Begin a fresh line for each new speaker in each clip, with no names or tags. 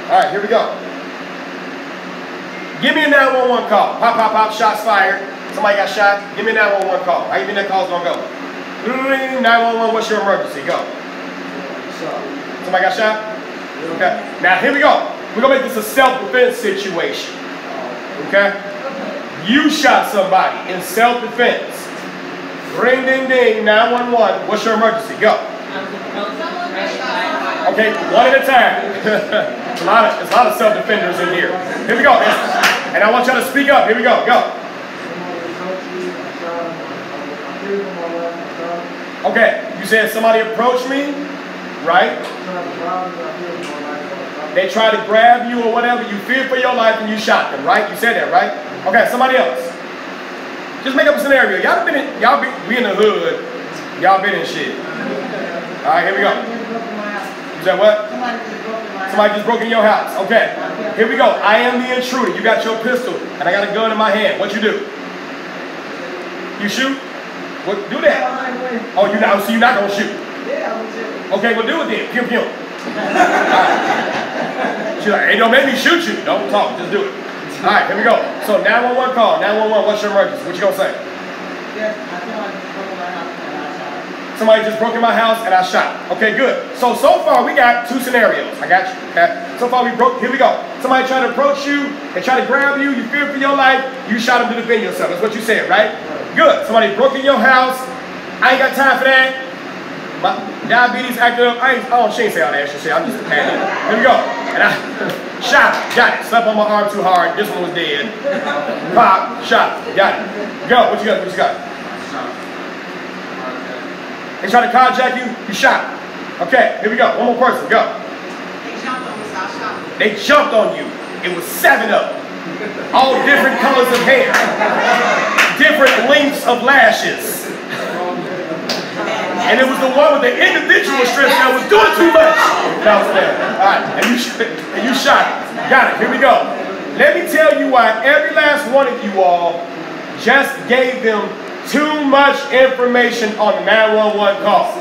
All right, here we go. Give me a 911 call. Pop, pop, pop, shots fired. Somebody got shot. Give me a 911 call. How you think that call's gonna go? 911, what's your emergency? Go. Somebody got shot? Okay. Now, here we go. We're gonna make this a self-defense situation. Okay? You shot somebody in self-defense. Ring, ding, ding, 911. What's your emergency? Go. Okay, one at a time. There's a lot of self-defenders in here. Here we go. And I want y'all to speak up. Here we go. Go. Okay, you said somebody approached me, right? They tried to grab you or whatever. You feared for your life and you shot them, right? You said that, right? Okay, somebody else. Just make up a scenario. We in the hood. Y'all been in shit. All right, here we go. You said what? Somebody just broke in your house. Okay, here we go. I am the intruder. You got your pistol, and I got a gun in my hand. What you do? You shoot? What? Do that. Oh, you're not. So you're not gonna shoot? Yeah, I'm gonna shoot. Okay, well do it then. Pew pew. She's like, hey, don't make me shoot you. Don't talk. Just do it. All right, here we go. So 911 call. 911. What's your emergency? What you gonna say? Yeah, I feel like somebody just broke in my house and I shot. Okay, good. So far we got two scenarios. I got you, okay? So far we broke, here we go. Somebody tried to approach you, they tried to grab you, you feared for your life, you shot him to defend yourself. That's what you said, right? Good. Somebody broke in your house, I ain't got time for that. My diabetes acted up. She ain't say all that extra shit, I'm just a panic. Here we go. And I shot him, got it. Slept on my arm too hard, this one was dead. Pop, shot him, got it. Go, what you got, what you got? They tried to carjack you, you shot them. Okay, here we go. One more person, go.
They jumped on me, so I shot them.
They jumped on you. It was 7 of them. All different colors of hair. Different lengths of lashes. And it was the one with the individual strips that was doing too much. That was there. All right, and you shot it. Got it, here we go. Let me tell you why every last one of you all just gave them too much information on the 911 call.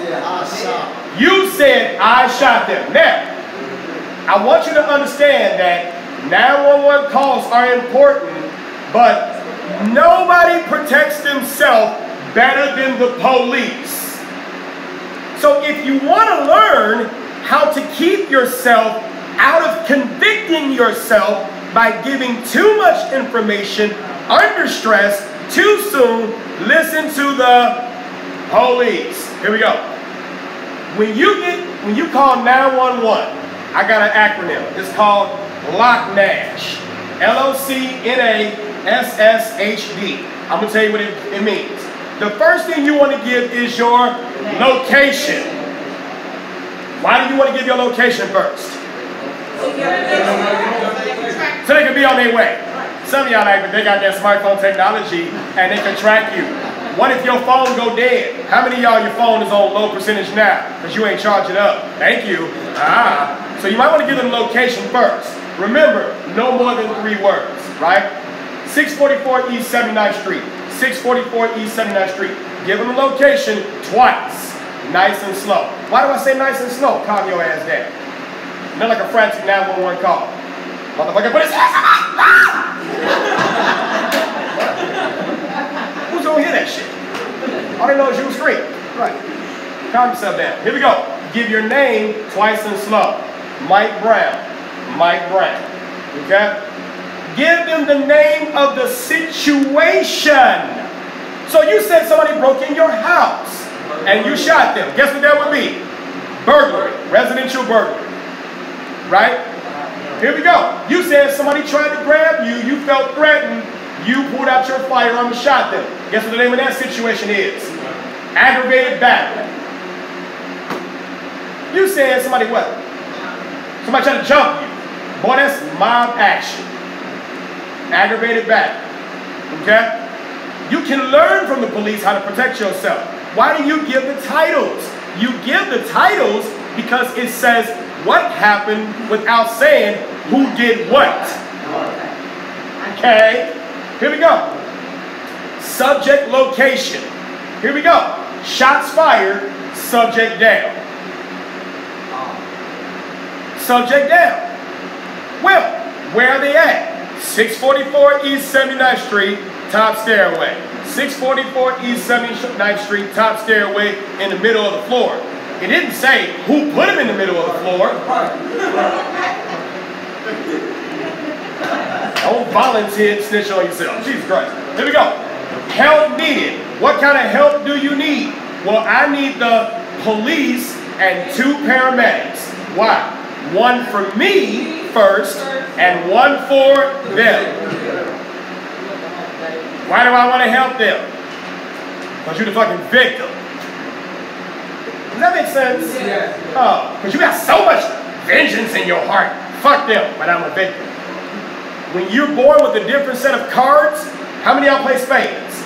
You said I shot them. Now, I want you to understand that 911 calls are important, but nobody protects themselves better than the police. So if you want to learn how to keep yourself out of convicting yourself by giving too much information under stress too soon, listen to the police. Here we go. When you call 911, I got an acronym. It's called LOCKNASH. LOCNASSHD. I'm gonna tell you what it means. The first thing you want to give is your location. Why do you want to give your location first? So they can be on their way. Some of y'all like, but they got that smartphone technology and they can track you. What if your phone go dead? How many of y'all your phone is on low percentage now? Because you ain't charging up. Thank you. So you might want to give them location first. Remember, no more than 3 words, right? 644 East 79th Street. 644 East 79th Street. Give them a location twice. Nice and slow. Why do I say nice and slow? Calm your ass down. Not like a frantic 911 call. Motherfucker, put his ass up. Who's gonna hear that shit? All they know is you was free. Right. Calm yourself down. Here we go. Give your name twice and slow. Mike Brown. Mike Brown. Okay? Give them the name of the situation. So you said somebody broke in your house and you shot them. Guess what that would be? Burglary. Residential burglary. Right? Here we go. You said somebody tried to grab you, you felt threatened, you pulled out your firearm and shot them. Guess what the name of that situation is? Aggravated battery. You said somebody what? Somebody tried to jump you. Boy, that's mob action. Aggravated battery. Okay? You can learn from the police how to protect yourself. Why do you give the titles? You give the titles because it says what happened without saying who did what. Okay? Here we go. Subject location. Here we go. Shots fired, subject down. Subject down. Well, where are they at? 644 East 79th Street, top stairway. 644 East 79th Street, top stairway, in the middle of the floor. It didn't say who put them in the middle of the floor. Don't volunteer and snitch on yourself. Jesus Christ. Here we go. Help needed. What kind of help do you need? Well, I need the police and 2 paramedics. Why? One for me first and one for them. Why do I want to help them? Because you're the fucking victim. Does that make sense? Yeah. Oh, because you got so much vengeance in your heart. Fuck them, but I'm a victim. When you're born with a different set of cards, how many of y'all play spades?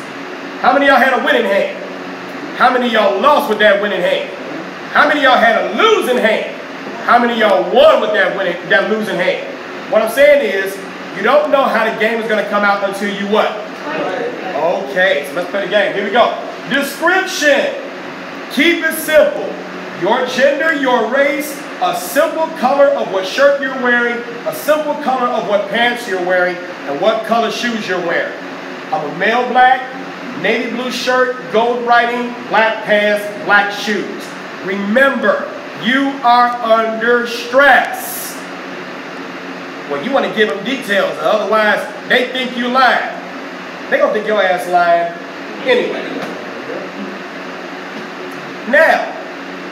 How many of y'all had a winning hand? How many of y'all lost with that winning hand? How many of y'all had a losing hand? How many of y'all won with that losing hand? What I'm saying is, you don't know how the game is going to come out until you what? Okay, so let's play the game. Here we go. Description. Keep it simple. Your gender, your race, a simple color of what shirt you're wearing, a simple color of what pants you're wearing, and what color shoes you're wearing. I'm a male black, navy blue shirt, gold writing, black pants, black shoes. Remember, you are under stress. Well, you want to give them details, otherwise they think you lying. They're going to think your ass lying anyway. Now,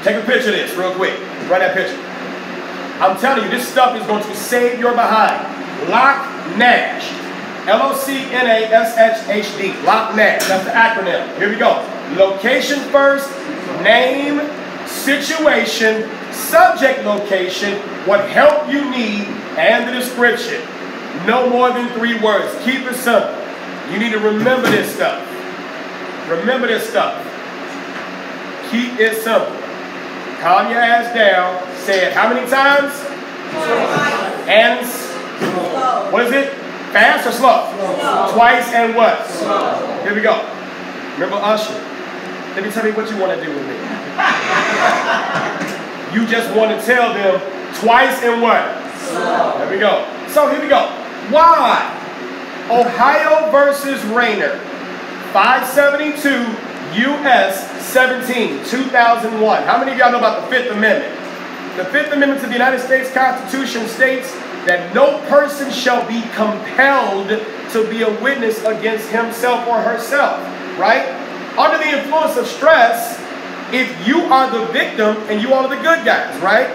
take a picture of this real quick. Write that picture. I'm telling you, this stuff is going to save your behind. Lock Nash. LOCNASHHD. Lock Nash. That's the acronym. Here we go. Location first, name, situation, subject location, what help you need, and the description. No more than 3 words. Keep it simple. You need to remember this stuff. Remember this stuff. Keep it simple. Calm your ass down. Say it how many times? And what is it? Fast or slow? Twice and what? Here we go. Remember Usher. Let me tell you what you want to do with me. You just want to tell them twice and what? There we go. So here we go. Why? Ohio versus Rayner. 572 U.S. 17, 2001. How many of y'all know about the 5th Amendment? The 5th Amendment to the United States Constitution states that no person shall be compelled to be a witness against himself or herself, right? Under the influence of stress, if you are the victim and you are the good guys, right?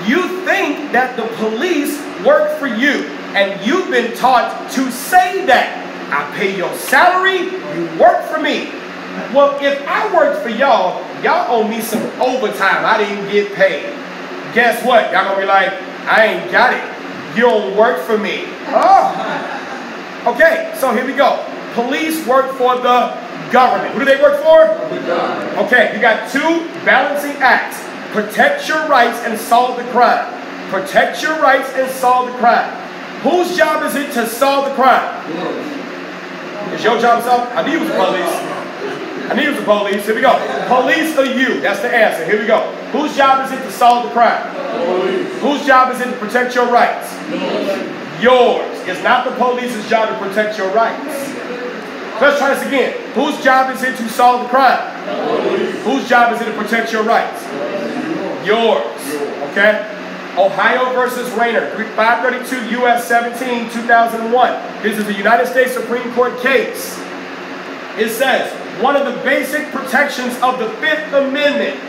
You think that the police work for you, and you've been taught to say that. I pay your salary, you work for me. Well, if I worked for y'all, y'all owe me some overtime. I didn't get paid. Guess what? Y'all gonna be like, I ain't got it. You don't work for me. Oh. Okay, so here we go. Police work for the government. Who do they work for? The government. Okay, you got 2 balancing acts. Protect your rights and solve the crime. Protect your rights and solve the crime. Whose job is it to solve the crime? It's your job to solve? I knew it was the police. I knew it was the police. Here we go. Police or you? That's the answer. Here we go. Whose job is it to solve the crime? Police. Whose job is it to protect your rights? Yours. It's not the police's job to protect your rights. Let's try this again. Whose job is it to solve the crime? Police. Whose job is it to protect your rights? Yours. Okay? Ohio versus Rayner, 532 U.S. 17, 2001. This is a United States Supreme Court case. It says, one of the basic protections of the 5th Amendment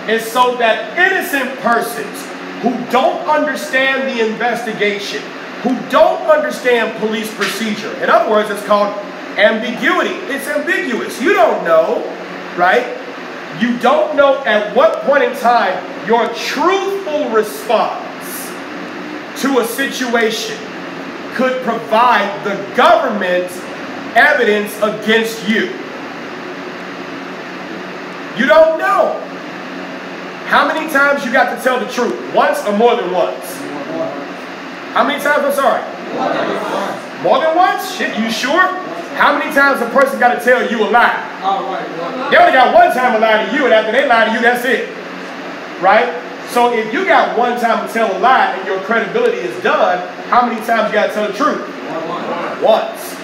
is so that innocent persons who don't understand the investigation, who don't understand police procedure, in other words, it's called ambiguity. It's ambiguous. You don't know, right? You don't know at what point in time your truthful response to a situation could provide the government evidence against you. You don't know. How many times you got to tell the truth? Once or more than once? How many times? I'm sorry. More than once? Shit, you sure? How many times a person got to tell you a lie? They only got one time to lie to you, and after they lie to you, that's it. Right? So if you got one time to tell a lie and your credibility is done, how many times you got to tell the truth? Once.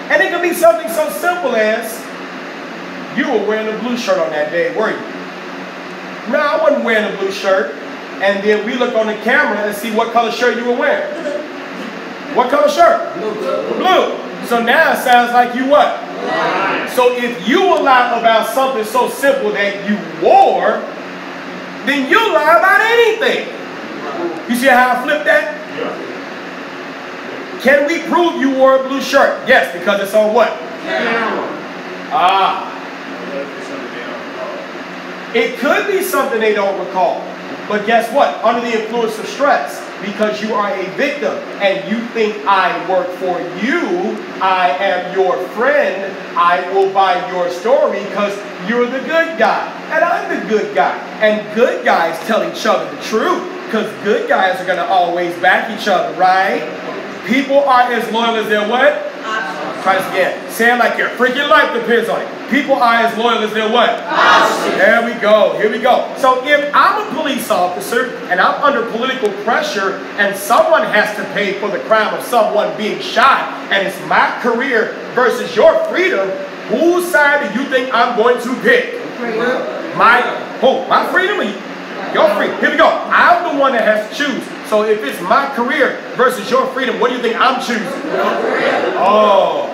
And it could be something so simple as you were wearing a blue shirt on that day, were you? No, I wasn't wearing a blue shirt. And then we look on the camera and see what color shirt you were wearing. What color shirt? Blue. So now it sounds like you what? So if you lie about something so simple that you wore, then you lie about anything. You see how I flipped that? Can we prove you wore a blue shirt? Yes, because it's on what? It could be something they don't recall. But guess what? Under the influence of stress, because you are a victim and you think I work for you, I am your friend, I will buy your story because you're the good guy and I'm the good guy. And good guys tell each other the truth because good guys are going to always back each other, right? People are as loyal as their what? Try this again. Say it like your freaking life depends on it. People are as loyal as their what? There we go. Here we go. So if I'm a police officer and I'm under political pressure and someone has to pay for the crime of someone being shot and it's my career versus your freedom, whose side do you think I'm going to pick? My freedom or your freedom? Here we go. I'm the one that has to choose. So if it's my career versus your freedom, what do you think I'm choosing? Oh.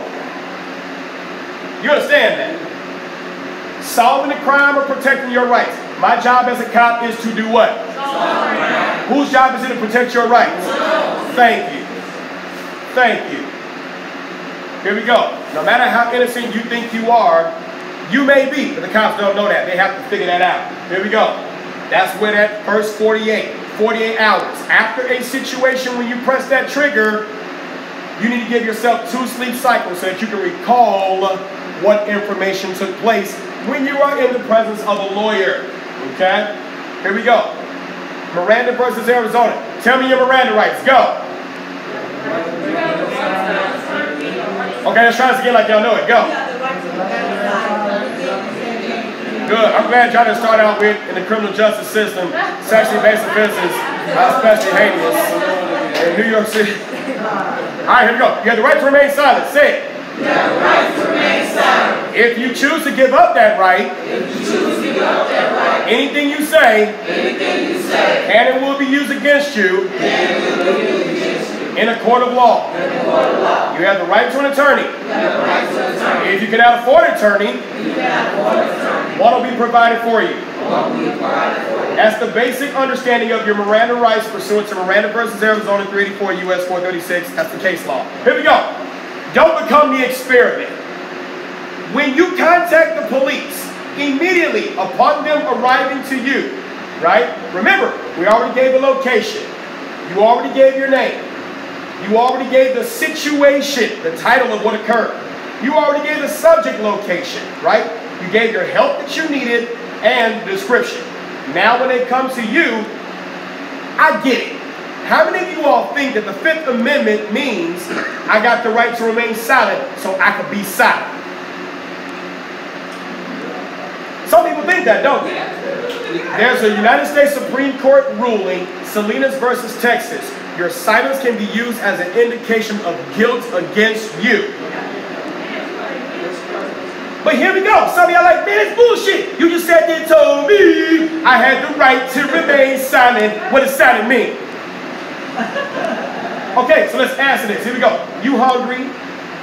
You understand that? Solving the crime or protecting your rights. My job as a cop is to do what? Whose job is it to protect your rights? Thank you. Thank you. Here we go. No matter how innocent you think you are, you may be, but the cops don't know that. They have to figure that out. Here we go. That's where that first 48 hours. After a situation when you press that trigger, you need to give yourself 2 sleep cycles so that you can recall what information took place when you are in the presence of a lawyer. Okay? Here we go. Miranda versus Arizona. Tell me your Miranda rights. Go. Okay, let's try this again like y'all know it. Go. Good. I'm glad y'all didn't start out with, in the criminal justice system, sexually based offenses, especially heinous, in New York City. All right, here we go. You have the right to remain silent. Say it. You have the right to remain silent. If you choose to give up that right, anything you say, and it will be used against you, in a court of law. You have the right to an attorney. If you cannot afford an attorney, one will be provided for you. That's the basic understanding of your Miranda rights pursuant to Miranda versus Arizona 384 U.S. 436. That's the case law. Here we go. Don't become the experiment. When you contact the police, immediately upon them arriving to you, right? Remember, we already gave the location. You already gave your name. You already gave the situation, the title of what occurred. You already gave the subject location, right? You gave your help that you needed and the description. Now when they come to you, I get it. How many of you all think that the Fifth Amendment means I got the right to remain silent so I could be silent? Some people think that, don't they? There's a United States Supreme Court ruling, Salinas versus Texas. Your silence can be used as an indication of guilt against you. But here we go. Some of y'all like, man, it's bullshit. You just said they told me I had the right to remain silent. What does silent mean? Okay, so let's answer this. Here we go. You hungry?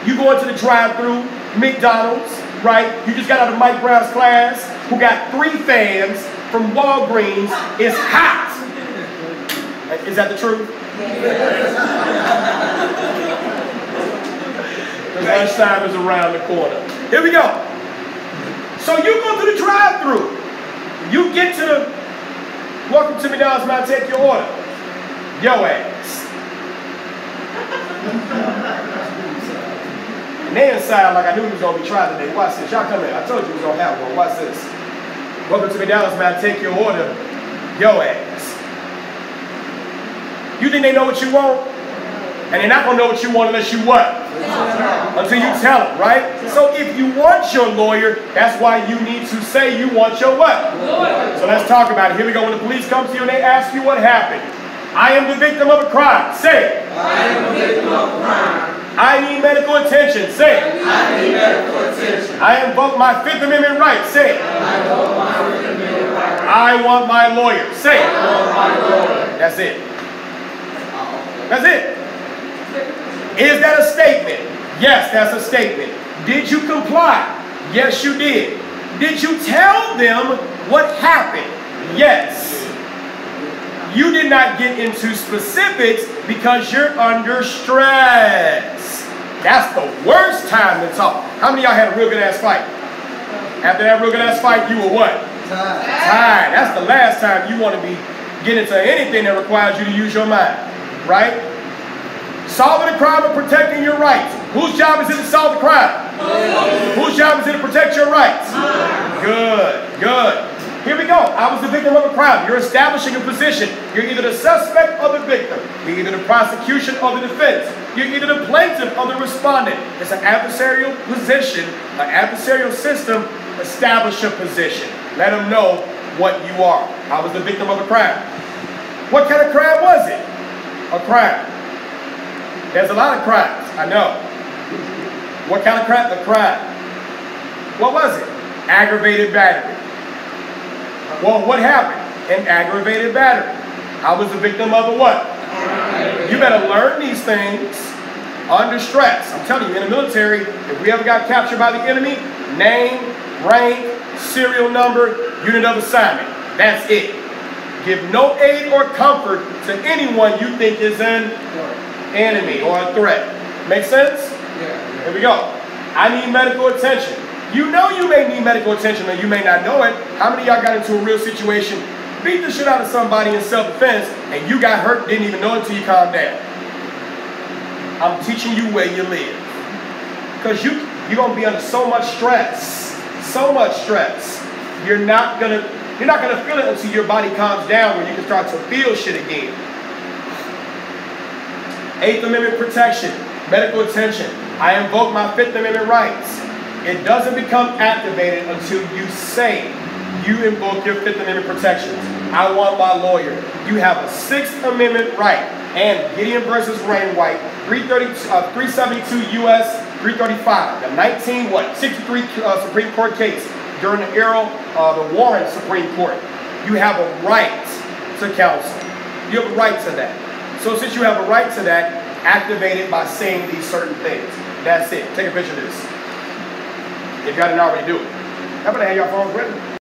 You go into the drive-thru, McDonald's, right? You just got out of Mike Brown's class, who got 3 fans from Walgreens. It's hot. Is that the truth? Because lunchtime is around the corner. Here we go. So you go to the drive-thru. You get to the welcome to McDonald's, man, take your order. Yo ass. And they inside like I knew he was going to be tried today. Watch this. Y'all come in. I told you we was going to have one. Watch this. Welcome to McDonald's, man, take your order. Yo ass. You think they know what you want? And they're not going to know what you want unless you what? Until you tell them, right? So if you want your lawyer, that's why you need to say you want your what? Lawyer. So let's talk about it. Here we go. When the police come to you and they ask you what happened. I am the victim of a crime. Say it.
I am the victim of a crime.
I need medical attention. Say it.
I need medical attention.
I invoke my Fifth Amendment right. Say it.
I invoke my Fifth Amendment right.
I want my lawyer. Say it.
I want my lawyer.
That's it. That's it. Is that a statement? Yes, that's a statement. Did you comply? Yes, you did. Did you tell them what happened? Yes. You did not get into specifics because you're under stress. That's the worst time to talk. How many of y'all had a real good ass fight? After that real good ass fight, you were what? Tired. That's the last time you want to be getting into anything that requires you to use your mind. Right? Solving a crime and protecting your rights. Whose job is it to solve the crime? Whose job is it to protect your rights? Good, good. Here we go. I was the victim of a crime. You're establishing a position. You're either the suspect or the victim. You're either the prosecution or the defense. You're either the plaintiff or the respondent. It's an adversarial position, an adversarial system. Establish a position. Let them know what you are. I was the victim of a crime. What kind of crime was it? A crime. There's a lot of crimes. I know. What kind of crime? A crime. What was it? Aggravated battery. Well, what happened? An aggravated battery. I was the victim of a what? You better learn these things under stress. I'm telling you, in the military, if we ever got captured by the enemy, name, rank, serial number, unit of assignment. That's it. Give no aid or comfort to anyone you think is an enemy or a threat. Make sense? Yeah. Here we go. I need medical attention. You know you may need medical attention or you may not know it. How many of y'all got into a real situation, beat the shit out of somebody in self-defense, and you got hurt, didn't even know it until you calmed down? I'm teaching you where you live. Because you're going to be under so much stress. So much stress. You're not going to feel it until your body calms down where you can start to feel shit again. Eighth Amendment protection, medical attention. I invoke my Fifth Amendment rights. It doesn't become activated until you say you invoke your Fifth Amendment protections. I want my lawyer. You have a Sixth Amendment right. And Gideon versus Rainwhite, 372 U.S. 335, the 63 Supreme Court case during the era of the Warren Supreme Court. You have a right to counsel. You have a right to that. So since you have a right to that, activate it by saying these certain things. That's it. Take a picture of this. If y'all didn't already do it. How about I have y'all phones ready?